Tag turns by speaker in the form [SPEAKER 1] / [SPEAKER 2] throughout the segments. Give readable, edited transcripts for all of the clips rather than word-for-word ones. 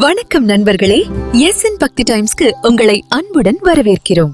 [SPEAKER 1] வணக்கம் நண்பர்களே, எஸ்என் பக்தி டைம்ஸ்க்கு உங்களை அன்புடன் வரவேற்கிறோம்.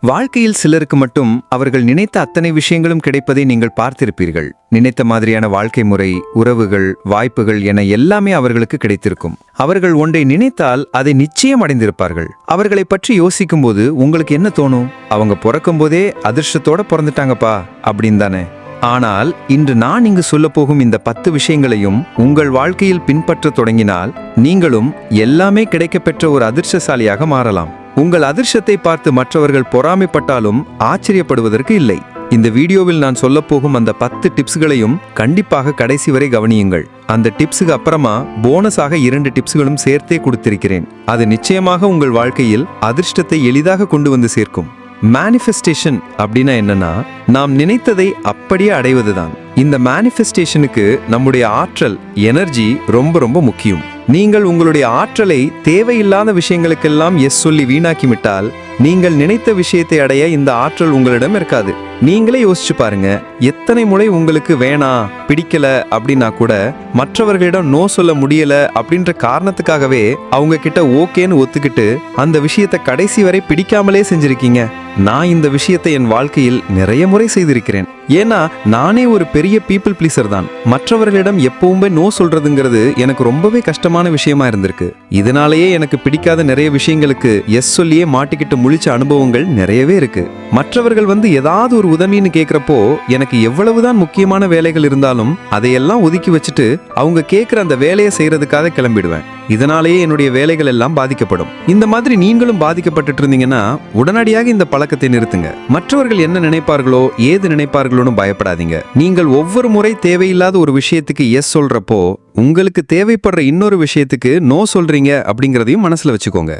[SPEAKER 2] வாழ்க்கையில் சிலருக்கு மட்டும் அவர்கள் நினைத்த அத்தனை விஷயங்களும் கிடைப்பதை நீங்கள் பார்த்திருப்பீர்கள். நினைத்த மாதிரியான வாழ்க்கை முறை, உறவுகள், வாய்ப்புகள் என எல்லாமே அவர்களுக்கு கிடைத்திருக்கும். அவர்கள் ஒன்றை நினைத்தால் அதை நிச்சயம் அடைந்திருப்பார்கள். அவர்களை பற்றி யோசிக்கும் போது உங்களுக்கு என்ன தோணும்? அவங்க பிறக்கும் போதே அதிர்ஷ்டத்தோட பிறந்துட்டாங்கப்பா அப்படின்னு தானே. ஆனால் இன்று நான் இங்கு சொல்ல போகும் இந்த 10 விஷயங்களையும் உங்கள் வாழ்க்கையில் பின்பற்ற தொடங்கினால் நீங்களும் எல்லாமே கிடைக்கப்பெற்ற ஒரு அதிர்ஷ்டசாலியாக மாறலாம். உங்கள் அதிர்ஷ்டத்தை பார்த்து மற்றவர்கள் பொறாமைப்பட்டாலும் ஆச்சரியப்படுவதற்கு இல்லை. இந்த வீடியோவில் நான் சொல்ல போகும் அந்த 10 டிப்ஸ்களையும் கண்டிப்பாக கடைசி வரை கவனியுங்கள். அந்த டிப்ஸுக்கு அப்புறமா போனஸாக 2 டிப்ஸ்களும் சேர்த்தே கொடுத்திருக்கிறேன். அது நிச்சயமாக உங்கள் வாழ்க்கையில் அதிர்ஷ்டத்தை எளிதாக கொண்டு வந்து சேர்க்கும். மேனிஃபெஸ்டேஷன் அப்படின்னா என்னன்னா, நாம் நினைத்ததை அப்படியே அடைவதுதான். இந்த மேனிஃபெஸ்டேஷனுக்கு நம்முடைய ஆற்றல், எனர்ஜி ரொம்ப முக்கியம். நீங்கள் உங்களுடைய ஆற்றலை தேவையில்லாத விஷயங்களுக்கெல்லாம் எஸ் சொல்லி வீணாக்கிவிட்டால் நீங்கள் நினைத்த விஷயத்தை அடைய இந்த ஆற்றல் உங்களிடம் இருக்காது. நீங்களே யோசிச்சு பாருங்க, எத்தனை முறை உங்களுக்கு வேணாம், பிடிக்கல அப்படின்னா கூட மற்றவர்களிடம் நோ சொல்ல முடியல அப்படின்ற காரணத்துக்காகவே அவங்க கிட்ட ஓகேன்னு ஒத்துக்கிட்டு அந்த விஷயத்தை கடைசி வரை பிடிக்காமலே செஞ்சிருக்கீங்க. நான் இந்த விஷயத்தை என் வாழ்க்கையில் நிறைய முறை செய்திருக்கிறேன். ஏன்னா நானே ஒரு பெரிய பீப்புள் ப்ளீசர் தான். மற்றவர்களிடம் எப்பவுமே நோ சொல்றதுங்கிறது எனக்கு ரொம்பவே கஷ்டமான விஷயமா இருந்திருக்கு. இதனாலேயே எனக்கு பிடிக்காத நிறைய விஷயங்களுக்கு எஸ் சொல்லியே மாட்டிக்கிட்டு முழிச்ச அனுபவங்கள் நிறையவே இருக்கு. மற்றவர்கள் ஏதாவது ஒரு உதவின்னு கேட்கிறப்போ எனக்கு எவ்வளவுதான் முக்கியமான வேலைகள் இருந்தாலும் அதையெல்லாம் ஒதுக்கி வச்சுட்டு அவங்க கேட்கிற அந்த வேலையை செய்யறதுக்காக கிளம்பிடுவேன். இதனாலேயே என்னுடைய வேலைகள் எல்லாம் பாதிக்கப்படும். இந்த மாதிரி நீங்களும் பாதிக்கப்பட்டு இருந்தீங்கன்னா உடனடியாக இந்த பழக்கத்தை நிறுத்துங்க. மற்றவர்கள் என்ன நினைப்பார்களோ, ஏது நினைப்பார்களோன்னு பயப்படாதீங்க. நீங்கள் ஒவ்வொரு முறை தேவையில்லாத ஒரு விஷயத்துக்கு எஸ் சொல்றப்போ உங்களுக்கு தேவைப்படுற இன்னொரு விஷயத்துக்கு நோ சொல்றீங்க அப்படிங்கறதையும் மனசுல வச்சுக்கோங்க.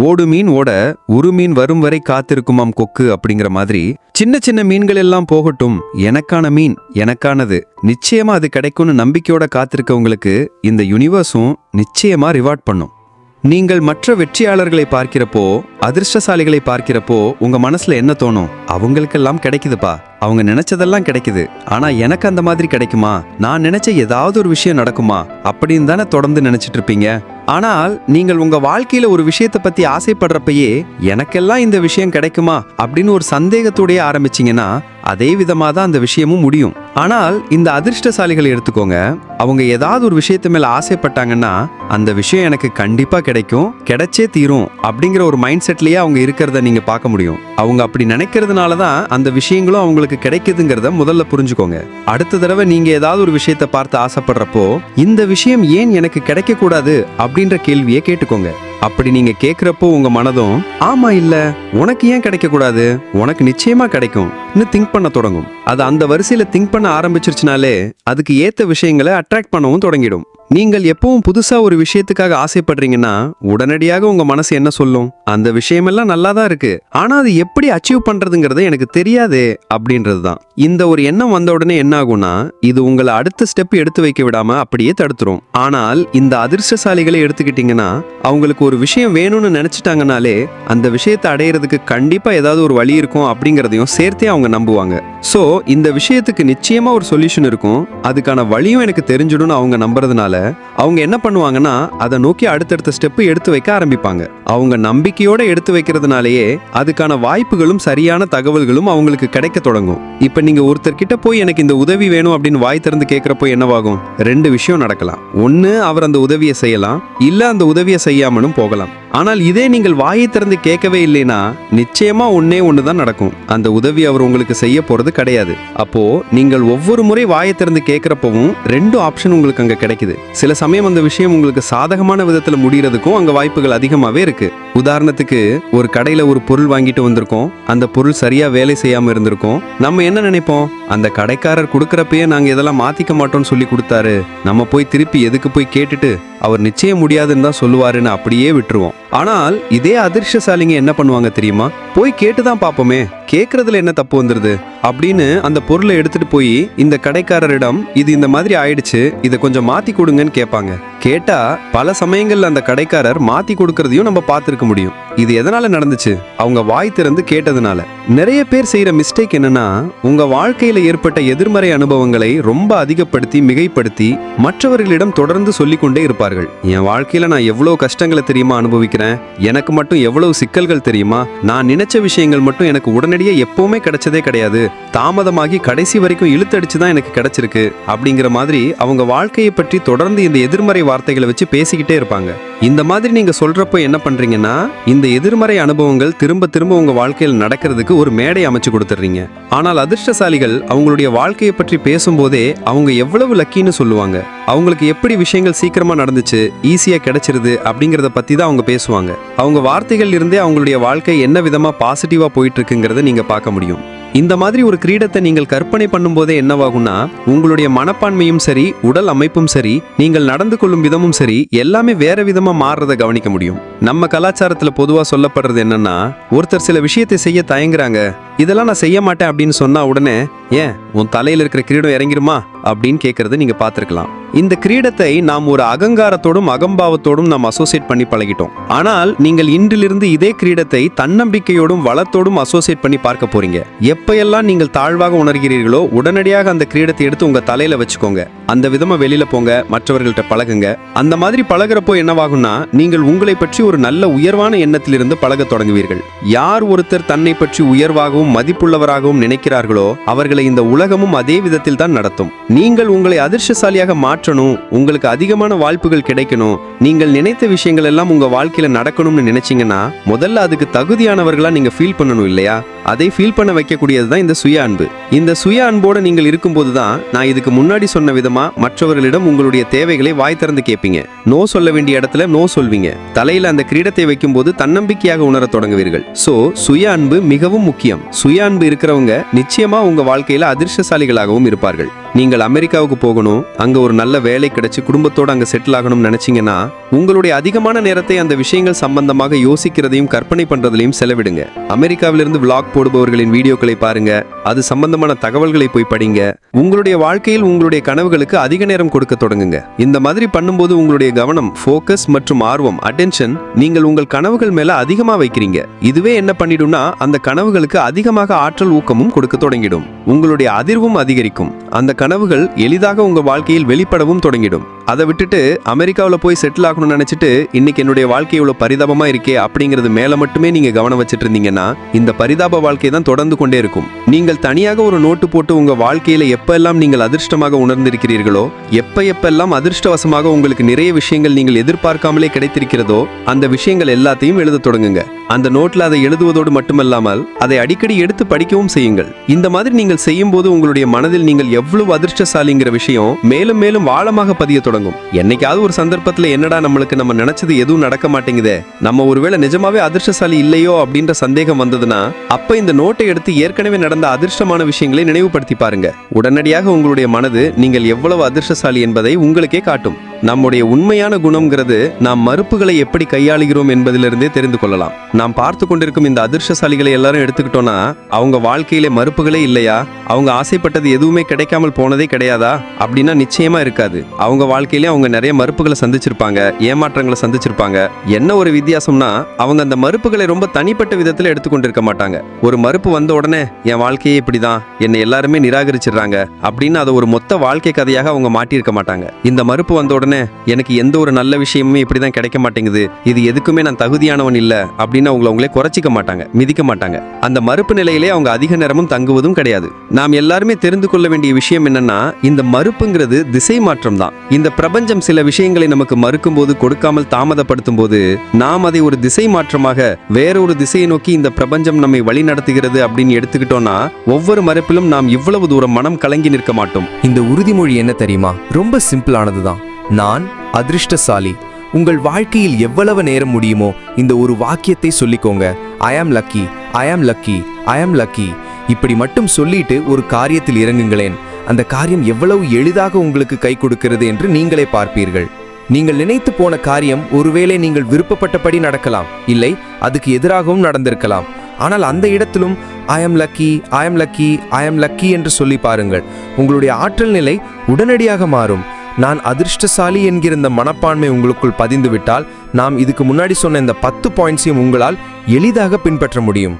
[SPEAKER 2] ஓடு மீன் ஓட ஒரு மீன் வரும் வரை காத்திருக்குமாம் கொக்கு அப்படிங்கிற மாதிரி சின்ன மீன்கள் எல்லாம் போகட்டும், எனக்கான மீன் எனக்கானது நிச்சயமா அது கிடைக்கும்னு நம்பிக்கையோட காத்திருக்கவங்களுக்கு இந்த யூனிவர்ஸும் நிச்சயமா ரிவார்ட் பண்ணும். நீங்கள் மற்ற வெற்றியாளர்களை பார்க்கிறப்போ, அதிர்ஷ்டசாலிகளை பார்க்கிறப்போ உங்க மனசுல என்ன தோணும்? அவங்களுக்கெல்லாம் கிடைக்குதுப்பா, அவங்க நினைச்சதெல்லாம் கிடைக்குது, ஆனா எனக்கு அந்த மாதிரி கிடைக்குமா? நான் நினைச்ச ஏதாவது ஒரு விஷயம் நடக்குமா அப்படின்னு தானே தொடர்ந்து நினைச்சிட்டு இருப்பீங்க. ஆனால் நீங்கள் உங்க வாழ்க்கையில ஒரு விஷயத்தை பத்தி ஆசைப்படுறப்பயே எனக்கெல்லாம் இந்த விஷயம் கிடைக்குமா அப்படின்னு ஒரு சந்தேகத்தோடய ஆரம்பிச்சீங்கன்னா அதே விதமா தான் அந்த விஷயமும் முடியும். ஆனால் இந்த அதிர்ஷ்டசாலிகளை எடுத்துக்கோங்க. அவங்க ஏதாவது ஒரு விஷயத்து மேல ஆசைப்பட்டாங்கன்னா அந்த விஷயம் எனக்கு கண்டிப்பா கிடைக்கும், கிடைச்சே தீரும் அப்படிங்கிற ஒரு மைண்ட் செட்லயே அவங்க இருக்கிறத நீங்க பார்க்க முடியும். அவங்க அப்படி நினைக்கிறதுனாலதான் அந்த விஷயங்களும் அவங்களுக்கு கிடைக்குதுங்கிறத முதல்ல புரிஞ்சுக்கோங்க. அடுத்த தடவை நீங்க ஏதாவது ஒரு விஷயத்தை பார்த்து ஆசைப்படுறப்போ இந்த விஷயம் ஏன் எனக்கு கிடைக்க கூடாது அப்படின்ற கேள்வியை கேட்டுக்கோங்க. அப்படி நீங்க கேக்குறப்போ உங்க மனதும் ஆமா இல்ல உனக்கு ஏன் கிடைக்க கூடாது, உனக்கு நிச்சயமா கிடைக்கும் திங்க் பண்ண தொடங்கும். அது அந்த வரிசையில திங்க் பண்ண ஆரம்பிச்சிருச்சுனாலே அதுக்கு ஏத்த விஷயங்களை அட்ராக்ட் பண்ணவும் தொடங்கிடும். நீங்கள் எப்பவும் புதுசா ஒரு விஷயத்துக்காக ஆசைப்படுறீங்கன்னா உடனடியாக உங்க மனசு என்ன சொல்லும்? அந்த விஷயமெல்லாம் நல்லா தான் இருக்கு, ஆனா அது எப்படி அச்சீவ் பண்றதுங்கிறது எனக்கு தெரியாதே அப்படின்றதுதான். இந்த ஒரு எண்ணம் வந்த உடனே என்ன ஆகும்னா இது உங்களை அடுத்த ஸ்டெப் எடுத்து வைக்க விடாம அப்படியே தடுத்துரும். ஆனால் இந்த அதிர்ஷ்டசாலிகளை எடுத்துக்கிட்டீங்கன்னா அவங்களுக்கு ஒரு விஷயம் வேணும்னு நினைச்சிட்டாங்கனாலே அந்த விஷயத்தை அடையிறதுக்கு கண்டிப்பா ஏதாவது ஒரு வழி இருக்கும் அப்படிங்கறதையும் சேர்த்தே அவங்க நம்புவாங்க. சோ இந்த விஷயத்துக்கு நிச்சயமா ஒரு சொல்யூஷன் இருக்கும், அதுக்கான வழியும் எனக்கு தெரிஞ்சிடும்னு அவங்க நம்புறதுனால அவங்க என்ன பண்ணுவாங்கன்னா அதை நோக்கி அடுத்தடுத்த ஸ்டெப் எடுத்து வைக்க ஆரம்பிப்பாங்க. அவங்க நம்பிக்கையோட எடுத்து வைக்கிறதுனாலேயே அதுக்கான வாய்ப்புகளும் சரியான தகவல்களும் அவங்களுக்கு கிடைக்க தொடங்கும். இப்ப நீங்க ஒருத்தர் கிட்ட போய் எனக்கு இந்த உதவி வேணும் அப்படின்னு வாய் திறந்து கேட்கிறப்போ என்னவாகும்? 2 விஷயம் நடக்கலாம். ஒன்னு, அவர் அந்த உதவியை செய்யலாம், இல்ல அந்த உதவியை செய்யாமலும் போகலாம். ஆனால் இதே நீங்கள் வாயை திறந்து கேட்கவே இல்லைன்னா நிச்சயமா ஒண்ணுதான் நடக்கும், அந்த உதவி அவர் உங்களுக்கு செய்ய போறது கிடையாது. அப்போ நீங்கள் ஒவ்வொரு முறை வாயை திறந்து கேட்கிறப்பவும் 2 ஆப்ஷன் உங்களுக்கு அங்க கிடைக்குது. சில சமயம் அந்த விஷயம் உங்களுக்கு சாதகமான விதத்துல முடியறதுக்கும் அங்க வாய்ப்புகள் அதிகமாவே இருக்கு. உதாரணத்துக்கு ஒரு கடையில ஒரு பொருள் வாங்கிட்டு வந்திருக்கோம், அந்த பொருள் சரியா வேலை செய்யாம இருந்திருக்கும். நம்ம என்ன நினைப்போம்? அந்த கடைக்காரர் கொடுக்கறப்பயே நாங்க இதெல்லாம் மாத்திக்க மாட்டோம்னு சொல்லி கொடுத்தாரு, நம்ம போய் திருப்பி எதுக்கு போய் கேட்டுட்டு அவர் நிச்சயம் முடியாதுன்னு தான் சொல்லுவாருன்னு அப்படியே விட்டுருவோம். ஆனால் இதே அதிர்ஷ்டசாலிங்க என்ன பண்ணுவாங்க தெரியுமா?
[SPEAKER 3] போய் கேட்டுதான் பாப்போமே, கேக்குறதுல என்ன தப்பு வந்துருது அப்படின்னு அந்த பொருளை எடுத்துட்டு போய் இந்த கடைக்காரரிடம் இது இந்த மாதிரி ஆயிடுச்சு, இதை கொஞ்சம் மாத்தி கொடுங்கன்னு கேட்பாங்க. கேட்டா பல சமயங்கள்ல அந்த கடைக்காரர் மாத்தி கொடுக்கறதையும் நம்ம பார்த்திருக்க முடியும். இது எதனால நடந்துச்சு? அவங்க வாய் திறந்து கேட்டதுனால. நிறைய பேர் செய்யற மிஸ்டேக் என்னன்னா, உங்க வாழ்க்கையில ஏற்பட்ட எதிர்மறை அனுபவங்களை ரொம்ப அதிகப்படுத்தி மிகைப்படுத்தி மற்றவர்களிடம் தொடர்ந்து சொல்லிக்கொண்டே இருப்பார்கள். என் வாழ்க்கையில நான் எவ்வளவு கஷ்டங்களை தெரியுமா அனுபவிக்கிறேன், எனக்கு மட்டும் எவ்வளவு சிக்கல்கள் தெரியுமா, நான் நினைச்ச விஷயங்கள் மட்டும் எனக்கு உடனடியே எப்பவுமே கிடைச்சதே கிடையாது, தாமதமாகி கடைசி வரைக்கும் இழுத்தடிச்சுதான் எனக்கு கிடைச்சிருக்கு அப்படிங்கிற மாதிரி அவங்க வாழ்க்கையை பற்றி தொடர்ந்து இந்த எதிர்மறை வார்த்தைகளை வச்சு பேசிக்கிட்டே இருப்பாங்க. இந்த மாதிரி நீங்க சொல்றப்போ என்ன பண்றீங்கன்னா, இந்த எதிர்மறை அனுபவங்கள் திரும்ப திரும்ப உங்க வாழ்க்கையில் நடக்கிறதுக்கு ஒரு மேடை அமைச்சு கொடுத்துறீங்க. ஆனால் அதிர்ஷ்டசாலிகள் அவங்களுடைய வாழ்க்கையை பற்றி பேசும்போதே அவங்க எவ்வளவு லக்கின்னு சொல்லுவாங்க. அவங்களுக்கு எப்படி விஷயங்கள் சீக்கிரமா நடந்துச்சு, ஈஸியா கிடைச்சிருது அப்படிங்கறத பத்தி தான் அவங்க பேசுவாங்க. அவங்க வார்த்தைகள் இருந்தே அவங்களுடைய வாழ்க்கை என்ன விதமா பாசிட்டிவா போயிட்டு இருக்குங்கிறத நீங்க பார்க்க முடியும். இந்த மாதிரி ஒரு கிரீடத்தை நீங்கள் கற்பனை பண்ணும்போதே என்னவாகும்னா, உங்களுடைய மனப்பான்மையும் சரி, உடல் அமைப்பும் சரி, நீங்கள் நடந்து கொள்ளும் விதமும் சரி, எல்லாமே வேற விதமா மாறுறத கவனிக்க முடியும். நம்ம கலாச்சாரத்துல பொதுவா சொல்லப்படுறது என்னன்னா, ஒருத்தர் சில விஷயத்தை செய்ய தயங்குறாங்க, இதெல்லாம் நான் செய்ய மாட்டேன் அப்படின்னு சொன்னா உடனே, ஏன் உன் தலையில இருக்கிற கிரீடம் இறங்கிருமா அப்படின்னு கேட்கறது நீங்க பார்த்திருக்கலாம். இந்த கிரீடத்தை நாம் ஒரு அகங்காரத்தோடும் அகம்பாவத்தோடும் நாம் அசோசியேட் பண்ணி பழகிட்டோம். ஆனால் நீங்கள் இன்றிலிருந்து இதே கிரீடத்தை தன்னம்பிக்கையோடும் வளத்தோடும் அசோசியேட் பண்ணி பார்க்க போறீங்க. எப்பெல்லாம் நீங்கள் தாழ்வாக உணர்கிறீர்களோ உடனடியாக அந்த கிரீடத்தை எடுத்து உங்க தலையில வச்சுக்கோங்க. அந்த விதமா வெளியில போங்க, மற்றவர்கள்ட்ட பழகுங்க. அந்த மாதிரி பழகிறப்போ என்னவாகும்னா, நீங்கள் உங்களை பற்றி ஒரு நல்ல உயர்வான எண்ணத்திலிருந்து பழக தொடங்குவீர்கள். யார் ஒருத்தர் தன்னை பற்றி உயர்வாகவும் மதிப்புள்ளவராகவும் நினைக்கிறார்களோ அவர்களை இந்த உலகமும் அதே விதத்தில் தான் நடத்தும். நீங்கள் உங்களை அதிர்ஷ்டசாலியாக மாற்றணும், உங்களுக்கு அதிகமான வாய்ப்புகள் கிடைக்கணும், நீங்கள் நினைத்த விஷயங்கள் எல்லாம் உங்க வாழ்க்கையில நடக்கணும்னு நினைச்சீங்கன்னா முதல்ல அதுக்கு தகுதியானவர்களா நீங்க ஃபீல் பண்ணணும் இல்லையா? அதை ஃபீல் பண்ண வைக்கக்கூடியதுதான் இந்த சுய அன்பு. இந்த சுய அன்போட நீங்கள் இருக்கும்போது தான் நான் இதுக்கு முன்னாடி சொன்ன விதமா மற்றவர்களிடம் உங்களுடைய தேவைகளை வாய் திறந்து கேட்பீங்க. நோ சொல்ல வேண்டிய இடத்துல நோ சொல்வீங்க. தலையில அந்த கிரீடத்தை வைக்கும் போது தன்னம்பிக்கையாக உணர தொடங்குவீர்கள். சோ சுய அன்பு மிகவும் முக்கியம். சுய அன்பு இருக்கிறவங்க நிச்சயமா உங்க வாழ்க்கையில அதிர்ஷ்டசாலிகளாகவும் இருப்பார்கள். நீங்கள் அமெரிக்காவுக்கு போகணும், அங்க ஒரு நல்ல வேலை கிடைச்சு குடும்பத்தோட அங்க செட்டில் ஆகணும்னு நினைச்சீங்கன்னா உங்களுடைய அதிகமான நேரத்தை அந்த விஷயங்கள் சம்பந்தமாக யோசிக்கிறதையும் கற்பனை பண்றதையும் செலவிடுங்க. அமெரிக்காவிலிருந்து விளாக் போடுபவர்களின் வீடியோக்களை பாருங்க, அது சம்பந்தமான தகவல்களை போய் படிங்க. உங்களுடைய வாழ்க்கையில் உங்களுடைய கனவுகளுக்கு அதிக நேரம் கொடுக்க தொடங்குங்க. இந்த மாதிரி பண்ணும்போது உங்களுடைய கவனம், ஃபோக்கஸ் மற்றும் ஆர்வம், அட்டென்ஷன் நீங்கள் உங்கள் கனவுகள் மேல அதிகமா வைக்கிறீங்க. இதுவே என்ன பண்ணிடும்னா அந்த கனவுகளுக்கு அதிகமாக ஆற்றல் ஊக்கமும் கொடுக்க தொடங்கிடும். உங்களுடைய அதிர்வும் அதிகரிக்கும். அந்த கனவுகள் எளிதாக உங்க வாழ்க்கையில் வெளிப்படவும் தொடங்கிடும். அதை விட்டுட்டு அமெரிக்காவில் போய் செட்டில் ஆகணும்னு நினைச்சிட்டு இன்னைக்கு என்னுடைய வாழ்க்கை இவ்வளவு பரிதாபமா இருக்கே அப்படிங்கிறது மேல மட்டுமே நீங்க கவனம் வச்சுட்டு இருந்தீங்கன்னா இந்த பரிதாப வாழ்க்கை தான் தொடர்ந்து கொண்டே இருக்கும். நீங்கள் தனியாக ஒரு நோட்டு போட்டு உங்க வாழ்க்கையில எப்பெல்லாம் நீங்கள் அதிர்ஷ்டமாக உணர்ந்திருக்கிறீர்களோ, எப்பெல்லாம் அதிர்ஷ்டவசமாக உங்களுக்கு நிறைய விஷயங்கள் நீங்கள் எதிர்பார்க்காமலே கிடைத்திருக்கிறதோ அந்த விஷயங்கள் எல்லாத்தையும் எழுத தொடங்குங்க. அந்த நோட்ல அதை எழுதுவதோடு மட்டுமல்லாமல் அதை அடிக்கடி எடுத்து படிக்கவும் செய்யுங்கள். இந்த மாதிரி நீங்கள் செய்யும் போது உங்களுடைய மனதில் நீங்கள் எவ்வளவு அதிர்ஷ்டசாலிங்கிற விஷயம் மேலும் மேலும் ஆழமாக பதிய தொடங்கும். என்னைக்காவது ஒரு சந்தர்ப்பத்துல என்னடா நம்மளுக்கு நம்ம நினைச்சது எதுவும் நடக்க மாட்டேங்குதே, நம்ம ஒருவேளை நிஜமாவே அதிர்ஷ்டசாலி இல்லையோ அப்படின்ற சந்தேகம் வந்ததுன்னா அப்ப இந்த நோட்டை எடுத்து ஏற்கனவே நடந்த அதிர்ஷ்டமான விஷயங்களை நினைவுபடுத்தி பாருங்க. உடனடியாக உங்களுடைய மனது நீங்கள் எவ்வளவு அதிர்ஷ்டசாலி என்பதை உங்களுக்கே காட்டும். நம்முடைய உண்மையான குணம்ங்கிறது நாம் மறுப்புகளை எப்படி கையாளுகிறோம் என்பதிலிருந்தே தெரிந்து கொள்ளலாம். நாம் பார்த்து கொண்டிருக்கும் இந்த அதிர்ஷ்டசாலிகளை எல்லாரும் எடுத்துக்கிட்டோம்னா அவங்க வாழ்க்கையிலே மறுப்புகளே இல்லையா, அவங்க ஆசைப்பட்டது எதுவுமே கிடைக்காமல் போனதே கிடையாதா அப்படின்னா நிச்சயமா இருக்காது. அவங்க வாழ்க்கையிலே அவங்க நிறைய மறுப்புகளை சந்திச்சிருப்பாங்க, ஏமாற்றங்களை சந்திச்சிருப்பாங்க. என்ன ஒரு வித்தியாசம்னா அவங்க அந்த மறுப்புகளை ரொம்ப தனிப்பட்ட விதத்துல எடுத்துக்கொண்டிருக்க மாட்டாங்க. ஒரு மறுப்பு வந்த உடனே என் வாழ்க்கையே இப்படிதான், என்னை எல்லாருமே நிராகரிச்சிடுறாங்க அப்படின்னு அதை ஒரு மொத்த வாழ்க்கை கதையாக அவங்க மாட்டியிருக்க மாட்டாங்க. இந்த மறுப்பு வந்த உடனே எனக்கு எந்த ஒரு நல்ல விஷயமுமே இப்படிதான் கிடைக்க மாட்டேங்குது, இது எதுக்குமே நான் தகுதியானவன் இல்ல அப்படின்னு அவங்களே குறைச்சிக்க மாட்டாங்க, மிதிக்க மாட்டாங்க. அந்த மறுப்பு நிலையிலே அவங்க அதிக நேரமும் தங்குவதும் கிடையாது. நாம் எல்லாருமே தெரிந்து கொள்ள வேண்டிய விஷயம் என்னன்னா, இந்த மறுப்புங்கிறது திசை மாற்றம் தான். இந்த பிரபஞ்சம் சில விஷயங்களை நமக்கு மறுக்கும் போது, கொடுக்காமல் தாமதப்படுத்தும் போது நாம் அதை ஒரு திசை மாற்றமாக வேற ஒரு திசையை நோக்கி இந்த பிரபஞ்சம் நம்மை வழி நடத்துகிறது அப்படின்னு எடுத்துக்கிட்டோம்னா ஒவ்வொரு மறுப்பிலும் நாம் இவ்வளவு தூரம் மனம் கலங்கி நிற்க மாட்டோம்.
[SPEAKER 4] இந்த உறுதிமொழி என்ன தெரியுமா? ரொம்ப சிம்பிளானதுதான். நான் அதிர்ஷ்டசாலி. உங்கள் வாழ்க்கையில் எவ்வளவு நேரம் முடியுமோ இந்த ஒரு வாக்கியத்தை சொல்லிக்கோங்க. ஐ ஆம் லக்கி, ஐ ஆம் லக்கி, ஐ ஆம் லக்கி. இப்படி மட்டும் சொல்லிட்டு ஒரு காரியத்தில் இறங்குங்களேன். அந்த காரியம் எவ்வளவு எளிதாக உங்களுக்கு கை கொடுக்கிறது என்று நீங்களே பார்ப்பீர்கள். நீங்கள் நினைத்து போன காரியம் ஒருவேளை நீங்கள் விருப்பப்பட்டபடி நடக்கலாம், இல்லை அதுக்கு எதிராகவும் நடந்திருக்கலாம். ஆனால் அந்த இடத்திலும் ஐ ஆம் லக்கி, ஐ ஆம் லக்கி, ஐ ஆம் லக்கி என்று சொல்லி பாருங்கள். உங்களுடைய ஆற்றல் நிலை உடனடியாக மாறும். நான் அதிர்ஷ்டசாலி என்கிற இந்த மனப்பான்மை உங்களுக்குள் பதிந்து விட்டால் நாம் இதுக்கு முன்னாடி சொன்ன இந்த 10 பாயிண்ட்ஸையும் உங்களால் எளிதாக பின்பற்ற முடியும்.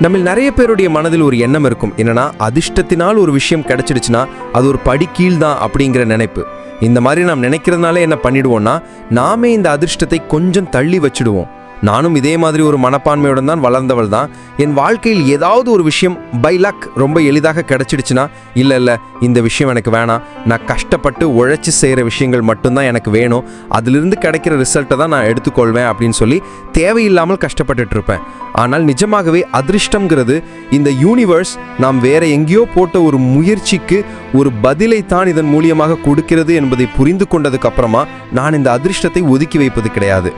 [SPEAKER 4] நம்ம நிறைய பேருடைய மனதில் ஒரு எண்ணம் இருக்கும், என்னன்னா அதிர்ஷ்டத்தினால் ஒரு விஷயம் கிடைச்சிடுச்சுன்னா அது ஒரு படி கீழ் தான் அப்படிங்கிற நினைப்பு. இந்த மாதிரி நாம் நினைக்கிறதுனால என்ன பண்ணிடுவோம்னா நாமே இந்த அதிர்ஷ்டத்தை கொஞ்சம் தள்ளி வச்சிடுவோம். நானும் இதே மாதிரி ஒரு மனப்பான்மையுடன் தான் வளர்ந்தவள் தான். என் வாழ்க்கையில் ஏதாவது ஒரு விஷயம் பை லக் ரொம்ப எளிதாக கிடைச்சிடுச்சுன்னா இல்லை இந்த விஷயம் எனக்கு வேணாம், நான் கஷ்டப்பட்டு உழைச்சி செய்கிற விஷயங்கள் மட்டும்தான் எனக்கு வேணும், அதிலிருந்து கிடைக்கிற ரிசல்ட்டை தான் நான் எடுத்துக்கொள்வேன் அப்படின்னு சொல்லி தேவையில்லாமல் கஷ்டப்பட்டுட்டு இருப்பேன். ஆனால் நிஜமாகவே அதிர்ஷ்டம்ங்கிறது இந்த யூனிவர்ஸ் நாம் வேற எங்கேயோ போட்ட ஒரு முயற்சிக்கு ஒரு பதிலை தான் இதன் மூலியமாக கொடுக்கிறது என்பதை புரிந்து கொண்டதுக்கு அப்புறமா நான் இந்த அதிர்ஷ்டத்தை ஒதுக்கி வைப்பது கிடையாது.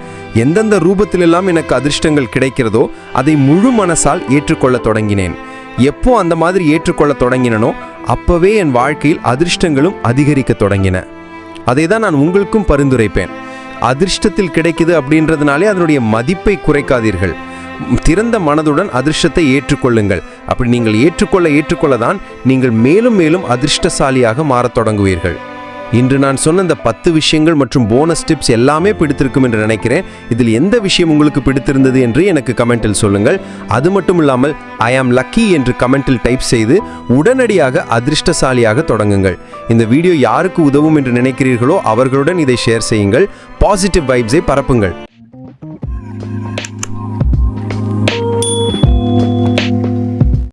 [SPEAKER 4] எந்தெந்த ரூபத்திலெல்லாம் எனக்கு அதிர்ஷ்டங்கள் கிடைக்கிறதோ அதை முழு மனசால் ஏற்றுக்கொள்ள தொடங்கினேன். எப்போ அந்த மாதிரி ஏற்றுக்கொள்ள தொடங்கினனோ அப்பவே என் வாழ்க்கையில் அதிர்ஷ்டங்களும் அதிகரிக்க தொடங்கின. அதை தான் நான் உங்களுக்கும் பரிந்துரைப்பேன். அதிர்ஷ்டத்தில் கிடைக்குது அப்படின்றதுனாலே அதனுடைய மதிப்பை குறைக்காதீர்கள். திறந்த மனதுடன் அதிர்ஷ்டத்தை ஏற்றுக்கொள்ளுங்கள். அப்படி நீங்கள் ஏற்றுக்கொள்ள தான் நீங்கள் மேலும் மேலும் அதிர்ஷ்டசாலியாக மாறத் தொடங்குவீர்கள். இன்று நான் சொன்ன இந்த 10 விஷயங்கள் மற்றும் போனஸ் டிப்ஸ் எல்லாமே பிடித்திருக்கும் என்று நினைக்கிறேன். இதில் எந்த விஷயம் உங்களுக்கு பிடித்திருந்தது என்று எனக்கு கமெண்டில் சொல்லுங்கள். அது மட்டும் இல்லாமல் ஐ ஆம் லக்கி என்று கமெண்டில் டைப் செய்து உடனடியாக அதிர்ஷ்டசாலியாக தொடங்குங்கள். இந்த வீடியோ யாருக்கு உதவும் என்று நினைக்கிறீர்களோ அவர்களுடன் இதை ஷேர் செய்யுங்கள். பாசிட்டிவ் வைப்ஸை பரப்புங்கள்.